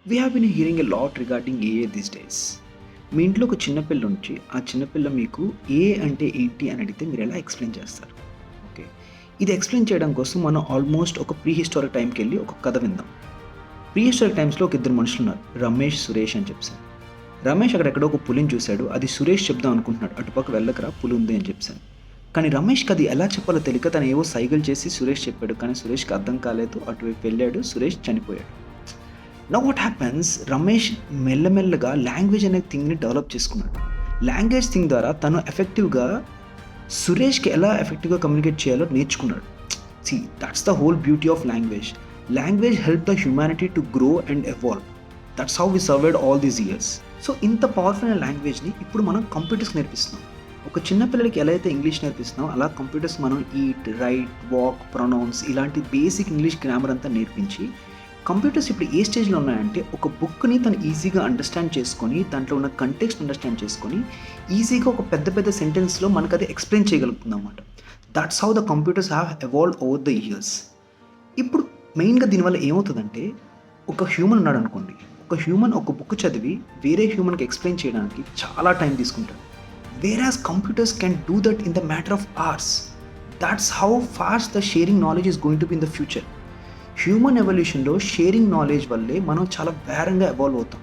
We have been hearing a lot regarding AI these days. మీ ఇంట్లో ఒక చిన్న పిల్ల ఉంచి, ఆ చిన్న పిల్ల మీకు ఏఐ అంటే ఏంటి అని అడిగితే మీరు ఎలా ఎక్స్‌ప్లెయిన్ చేస్తారు? ఓకే. ఇది ఎక్స్‌ప్లెయిన్ చేయడం కోసం మనం ఆల్మోస్ట్ ఒక ప్రీ హిస్టారిక్ టైమ్‌కెళ్ళి ఒక కథ విందాం. ప్రీ హిస్టారిక్ టైమ్స్‌లో ఒక ఇద్దరు మనుషులున్నారు. రమేష్, సురేష్ అని చెప్పేసని. రమేష్ అక్కడెక్కడో ఒక పులిని చూసాడు. అది సురేష్ చెప్దాం అనుకుంటున్నాడు. అటుపక్క వెళ్ళకురా పులి ఉంది అని చెప్పేసని. కానీ రమేష్‌కి అది ఎలా చెప్పాలో తెలియక తను ఏవో సైగలు చేసి సురేష్ చెప్పాడు. కానీ సురేష్‌కి అర్థం కాలేదు. అటువైపు వెళ్ళాడు. సురేష్ చనిపోయాడు. నౌ వాట్ హ్యాపెన్స్, రమేష్ మెల్లమెల్లగా లాంగ్వేజ్ అనే థింగ్‌ని డెవలప్ చేసుకున్నాడు. లాంగ్వేజ్ థింగ్ ద్వారా తను ఎఫెక్టివ్‌గా సురేష్‌కి ఎలా ఎఫెక్టివ్‌గా కమ్యూనికేట్ చేయాలో నేర్చుకున్నాడు. See that's the whole beauty of language. Language help the humanity to grow and evolve. That's how we survived all these years. So ఇంత పవర్ఫుల్ అయిన లాంగ్వేజ్‌ని ఇప్పుడు మనం కంప్యూటర్స్‌కి నేర్పిస్తున్నాం. ఒక చిన్న పిల్లలకి ఎలా అయితే ఇంగ్లీష్ నేర్పిస్తున్నామో అలా కంప్యూటర్స్ మనం ఈట్, రైట్, వాక్, ప్రొనౌన్స్ ఇలాంటి బేసిక్ ఇంగ్లీష్ గ్రామర్ అంతా నేర్పించి కంప్యూటర్స్ ఇప్పుడు ఏ స్టేజ్‌లో ఉన్నాయంటే ఒక బుక్‌ని తను ఈజీగా అండర్‌స్టాండ్ చేసుకొని, దాంట్లో ఉన్న కంటెక్స్ట్ అండర్‌స్టాండ్ చేసుకొని, ఈజీగా ఒక పెద్ద పెద్ద సెంటెన్స్‌లో మనకది ఎక్స్‌ప్లెయిన్ చేయగలుగుతుందన్నమాట. That's how the computers have evolved over the years. ఇప్పుడు మెయిన్‌గా దీనివల్ల ఏమవుతదంటే, ఒక హ్యూమన్ ఉన్నాడనుకోండి. ఒక హ్యూమన్ ఒక బుక్ చదివి వేరే హ్యూమన్‌కి ఎక్స్‌ప్లెయిన్ చేయడానికి చాలా టైం తీసుకుంటాడు. Whereas computers can do that in the matter of hours. That's how fast the sharing knowledge is going to be in the future. Human ఎవల్యూషన్‌లో షేరింగ్ నాలెడ్జ్ వల్లే మనం చాలా వేగంగా ఎవాల్వ్ అవుతాం.